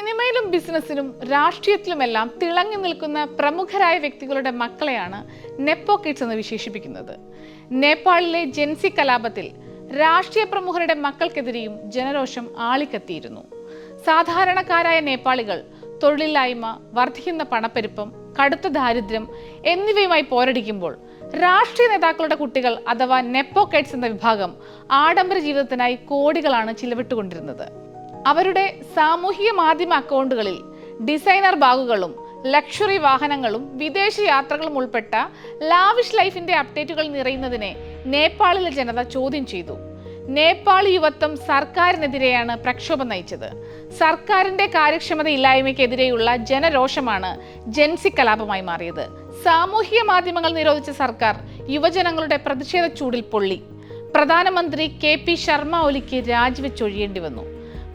സിനിമയിലും ബിസിനസ്സിലും രാഷ്ട്രീയത്തിലുമെല്ലാം തിളങ്ങി നിൽക്കുന്ന പ്രമുഖരായ വ്യക്തികളുടെ മക്കളെയാണ് നെപ്പോ കിഡ്സ് എന്ന് വിശേഷിപ്പിക്കുന്നത്. നേപ്പാളിലെ ജെൻസി കലാപത്തിൽ രാഷ്ട്രീയ പ്രമുഖരുടെ മക്കൾക്കെതിരെയും ജനരോഷം ആളിക്കത്തിയിരുന്നു. സാധാരണക്കാരായ നേപ്പാളികൾ തൊഴിലില്ലായ്മ, വർദ്ധിക്കുന്ന പണപ്പെരുപ്പം, കടുത്ത ദാരിദ്ര്യം എന്നിവയുമായി പോരടിക്കുമ്പോൾ രാഷ്ട്രീയ നേതാക്കളുടെ കുട്ടികൾ അഥവാ നെപ്പോ കിഡ്സ് എന്ന വിഭാഗം ആഡംബര ജീവിതത്തിനായി കോടികളാണ് ചിലവിട്ടുകൊണ്ടിരുന്നത്. അവരുടെ സാമൂഹിക മാധ്യമ അക്കൗണ്ടുകളിൽ ഡിസൈനർ ബാഗുകളും ലക്ഷറി വാഹനങ്ങളും വിദേശ യാത്രകളും ഉൾപ്പെട്ട ലാവിഷ് ലൈഫിന്റെ അപ്ഡേറ്റുകൾ നിറയുന്നതിനെ നേപ്പാളിലെ ജനത ചോദ്യം ചെയ്തു. നേപ്പാളി യുവത്വം സർക്കാരിനെതിരെയാണ് പ്രക്ഷോഭം നയിച്ചത്. സർക്കാരിന്റെ കാര്യക്ഷമതയില്ലായ്മയ്ക്കെതിരെയുള്ള ജനരോഷമാണ് ജെൻസി കലാപമായി മാറിയത്. സാമൂഹിക മാധ്യമങ്ങൾ നിരോധിച്ച സർക്കാർ യുവജനങ്ങളുടെ പ്രതിഷേധ ചൂടിൽ പൊള്ളി. പ്രധാനമന്ത്രി KP ശർമ്മ ഒലിക്ക് രാജിവെച്ചൊഴിയേണ്ടി വന്നു.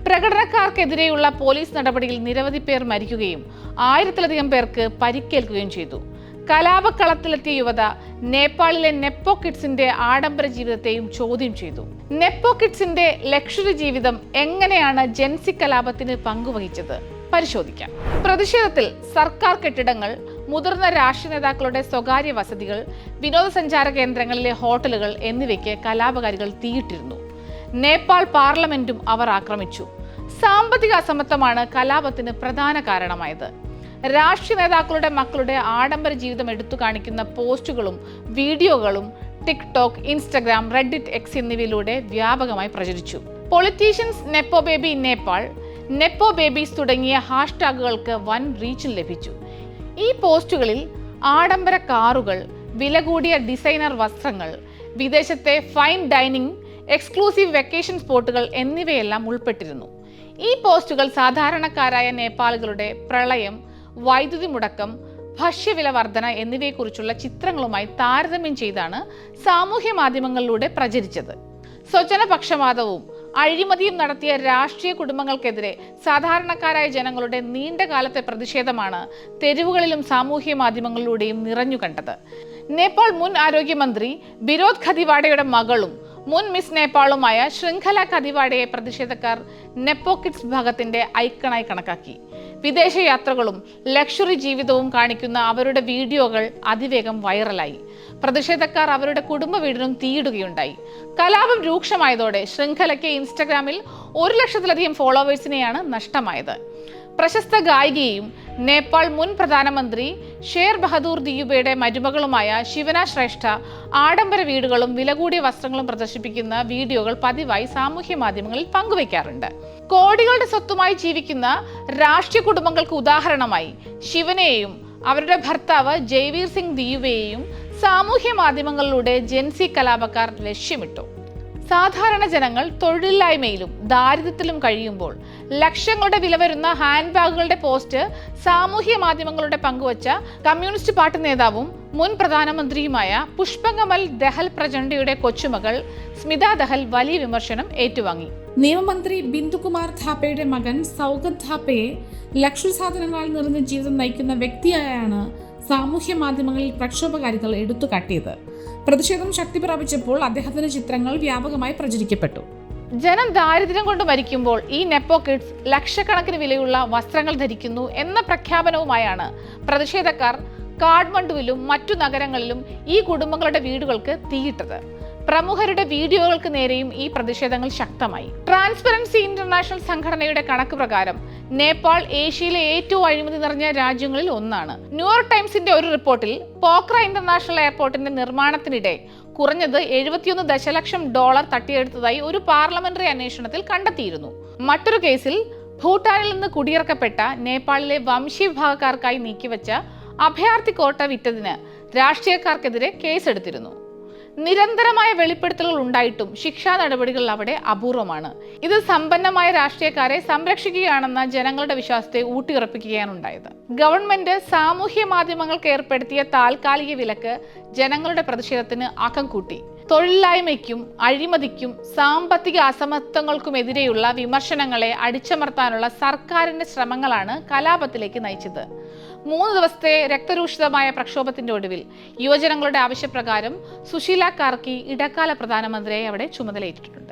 പ്രകടനക്കാർക്കെതിരെയുള്ള പോലീസ് നടപടിയിൽ നിരവധി പേർ മരിക്കുകയും 1000-ലധികം പേർക്ക് പരിക്കേൽക്കുകയും ചെയ്തു. കലാപക്കളത്തിലെത്തിയ യുവത നേപ്പാളിലെ നെപ്പോ കിഡ്സിന്റെ ആഡംബര ജീവിതത്തെയും ചോദ്യം ചെയ്തു. നെപ്പോ കിഡ്സിന്റെ ലക്ഷറി ജീവിതം എങ്ങനെയാണ് ജെൻസി കലാപത്തിന് പങ്കുവഹിച്ചത് പരിശോധിക്കാം. പ്രതിഷേധത്തിൽ സർക്കാർ കെട്ടിടങ്ങൾ, മുതിർന്ന രാഷ്ട്രീയ നേതാക്കളുടെ സ്വകാര്യ വസതികൾ, വിനോദസഞ്ചാര കേന്ദ്രങ്ങളിലെ ഹോട്ടലുകൾ എന്നിവയ്ക്ക് കലാപകാരികൾ തീയിട്ടിരുന്നു. നേപ്പാൾ പാർലമെന്റും അവർ ആക്രമിച്ചു. സാമ്പത്തിക അസമത്വമാണ് കലാപത്തിന് പ്രധാന കാരണമായത്. രാഷ്ട്രീയ നേതാക്കളുടെ മക്കളുടെ ആഡംബര ജീവിതം എടുത്തു കാണിക്കുന്ന പോസ്റ്റുകളും വീഡിയോകളും ടിക്ടോക്ക്, ഇൻസ്റ്റഗ്രാം, റെഡിറ്റ്, എക്സ് എന്നിവയിലൂടെ വ്യാപകമായി പ്രചരിച്ചു. പൊളിറ്റീഷ്യൻസ് നെപ്പോ ബേബി നേപ്പാൾ, നെപ്പോ ബേബീസ് തുടങ്ങിയ ഹാഷ്ടാഗുകൾക്ക് വൻ റീച്ച് ലഭിച്ചു. ഈ പോസ്റ്റുകളിൽ ആഡംബര കാറുകൾ, വില കൂടിയ ഡിസൈനർ വസ്ത്രങ്ങൾ, വിദേശത്തെ ഫൈൻ ഡൈനിങ്, എക്സ്ക്ലൂസീവ് വെക്കേഷൻ സ്പോട്ടുകൾ എന്നിവയെല്ലാം ഉൾപ്പെട്ടിരുന്നു. ഈ പോസ്റ്റുകൾ സാധാരണക്കാരായ നേപ്പാളികളുടെ പ്രളയം, വൈദ്യുതി മുടക്കം, ഭക്ഷ്യവില വർധന എന്നിവയെക്കുറിച്ചുള്ള ചിത്രങ്ങളുമായി താരതമ്യം ചെയ്താണ് സാമൂഹ്യ മാധ്യമങ്ങളിലൂടെ പ്രചരിച്ചത്. സ്വജനപക്ഷപാതവും അഴിമതിയും നടത്തിയ രാഷ്ട്രീയ കുടുംബങ്ങൾക്കെതിരെ സാധാരണക്കാരായ ജനങ്ങളുടെ നീണ്ടകാലത്തെ പ്രതിഷേധമാണ് തെരുവുകളിലും സാമൂഹ്യ മാധ്യമങ്ങളിലൂടെയും നിറഞ്ഞു കണ്ടത്. നേപ്പാൾ മുൻ ആരോഗ്യമന്ത്രി ബിരോധ് ഖതിവാഡയുടെ മകളും മുൻ മിസ് നേപ്പാളുമായ ശൃംഖല ഖതിവാഡയെ പ്രതിഷേധക്കാർ നെപ്പോ കിഡ്സ് വിഭാഗത്തിന്റെ ഐക്കണായി കണക്കാക്കി. വിദേശ യാത്രകളും ലക്ഷറി ജീവിതവും കാണിക്കുന്ന അവരുടെ വീഡിയോകൾ അതിവേഗം വൈറലായി. പ്രതിഷേധക്കാർ അവരുടെ കുടുംബ വീടിനും തീയിടുകയുണ്ടായി. കലാപം രൂക്ഷമായതോടെ ശൃംഖലയ്ക്ക് ഇൻസ്റ്റഗ്രാമിൽ 100,000-ലധികം ഫോളോവേഴ്സിനെയാണ് നഷ്ടമായത്. പ്രശസ്ത ഗായികയും നേപ്പാൾ മുൻ പ്രധാനമന്ത്രി ഷേർ ബഹദൂർ ദിയുബയുടെ മരുമകളുമായ ശിവന ശ്രേഷ്ഠ ആഡംബര വീടുകളും വില കൂടിയ വസ്ത്രങ്ങളും പ്രദർശിപ്പിക്കുന്ന വീഡിയോകൾ പതിവായി സാമൂഹ്യ മാധ്യമങ്ങളിൽ പങ്കുവയ്ക്കാറുണ്ട്. കോടികളുടെ സ്വത്തുമായി ജീവിക്കുന്ന രാഷ്ട്രീയ കുടുംബങ്ങൾക്ക് ഉദാഹരണമായി ശിവനെയും അവരുടെ ഭർത്താവ് ജയ്വീർ സിംഗ് ദിയുബയെയും സാമൂഹ്യ മാധ്യമങ്ങളിലൂടെ ജെൻസി കലാപക്കാർ ലക്ഷ്യമിട്ടു. സാധാരണ ജനങ്ങൾ തൊഴിലില്ലായ്മയിലും ദാരിദ്ര്യത്തിലും കഴിയുമ്പോൾ ലക്ഷങ്ങളുടെ വില വരുന്ന ഹാൻഡ് ബാഗുകളുടെ പോസ്റ്റ് സാമൂഹ്യ മാധ്യമങ്ങളുടെ പങ്കുവച്ച കമ്മ്യൂണിസ്റ്റ് പാർട്ടി നേതാവും മുൻ പ്രധാനമന്ത്രിയുമായ പുഷ്പകമൽ ദഹൽ പ്രചണ്ഡയുടെ കൊച്ചുമകൾ സ്മിത ദഹൽ വലിയ വിമർശനം ഏറ്റുവാങ്ങി. നിയമമന്ത്രി ബിന്ദുകുമാർ ഥാപ്പയുടെ മകൻ സൗഗത് ഥാപ്പയെ ലക്ഷറി സാധനങ്ങളാൽ നിറഞ്ഞ ജീവിതം നയിക്കുന്ന വ്യക്തിയായാണ് സാമൂഹ്യ മാധ്യമങ്ങളിൽ പ്രക്ഷോഭകാരികൾ എടുത്തുകാട്ടിയത്. പ്രതിഷേധം ശക്തി പ്രാപിച്ചപ്പോൾ അദ്ദേഹത്തിന്റെ ചിത്രങ്ങൾ വ്യാപകമായി പ്രചരിക്കപ്പെട്ടു. ജനം ദാരിദ്ര്യം കൊണ്ട് മരിക്കുമ്പോൾ ഈ നെപ്പോ കിഡ്സ് ലക്ഷക്കണക്കിന് വിലയുള്ള വസ്ത്രങ്ങൾ ധരിക്കുന്നു എന്ന പ്രഖ്യാപനവുമായാണ് പ്രതിഷേധക്കാർ കാഠ്മണ്ഡുവിലും മറ്റു നഗരങ്ങളിലും ഈ കുടുംബങ്ങളുടെ വീടുകൾക്ക് തീയിട്ടത്. പ്രമുഖരുടെ വീഡിയോകൾക്ക് നേരെയും ഈ പ്രതിഷേധങ്ങൾ ശക്തമായി. ട്രാൻസ്പെറൻസി ഇന്റർനാഷണൽ സംഘടനയുടെ കണക്ക് പ്രകാരം നേപ്പാൾ ഏഷ്യയിലെ ഏറ്റവും അഴിമതി നിറഞ്ഞ രാജ്യങ്ങളിൽ ഒന്നാണ്. ന്യൂയോർക്ക് ടൈംസിന്റെ ഒരു റിപ്പോർട്ടിൽ പോക്ര ഇന്റർനാഷണൽ എയർപോർട്ടിന്റെ നിർമ്മാണത്തിനിടെ കുറഞ്ഞത് $71 ദശലക്ഷം തട്ടിയെടുത്തതായി ഒരു പാർലമെന്ററി അന്വേഷണത്തിൽ കണ്ടെത്തിയിരുന്നു. മറ്റൊരു കേസിൽ ഭൂട്ടാനിൽ നിന്ന് കുടിയിറക്കപ്പെട്ട നേപ്പാളിലെ വംശീയ വിഭാഗക്കാർക്കായി നീക്കിവെച്ച അഭയാർത്ഥി കോട്ട വിറ്റതിന് രാഷ്ട്രീയക്കാർക്കെതിരെ കേസെടുത്തിരുന്നു. നിരന്തരമായ വെളിപ്പെടുത്തലുകൾ ഉണ്ടായിട്ടും ശിക്ഷാ നടപടികൾ അവിടെ അപൂർവമാണ്. ഇത് സമ്പന്നമായ രാഷ്ട്രീയക്കാരെ സംരക്ഷിക്കുകയാണെന്ന ജനങ്ങളുടെ വിശ്വാസത്തെ ഊട്ടിയുറപ്പിക്കുകയാണ് ഉണ്ടായത്. ഗവൺമെന്റ് സാമൂഹ്യ മാധ്യമങ്ങൾക്ക് ഏർപ്പെടുത്തിയ താൽക്കാലിക വിലക്ക് ജനങ്ങളുടെ പ്രതിഷേധത്തിന് ആക്കം കൂട്ടി. തൊഴിലില്ലായ്മയ്ക്കും അഴിമതിക്കും സാമ്പത്തിക അസമത്വങ്ങൾക്കുമെതിരെയുള്ള വിമർശനങ്ങളെ അടിച്ചമർത്താനുള്ള സർക്കാരിന്റെ ശ്രമങ്ങളാണ് കലാപത്തിലേക്ക് നയിച്ചത്. 3 ദിവസത്തെ രക്തരൂഷിതമായ പ്രക്ഷോഭത്തിന്റെ ഒടുവിൽ യുവജനങ്ങളുടെ ആവശ്യപ്രകാരം സുശീല കാർക്കി ഇടക്കാല പ്രധാനമന്ത്രിയെ അവിടെ ചുമതലയേറ്റിട്ടുണ്ട്.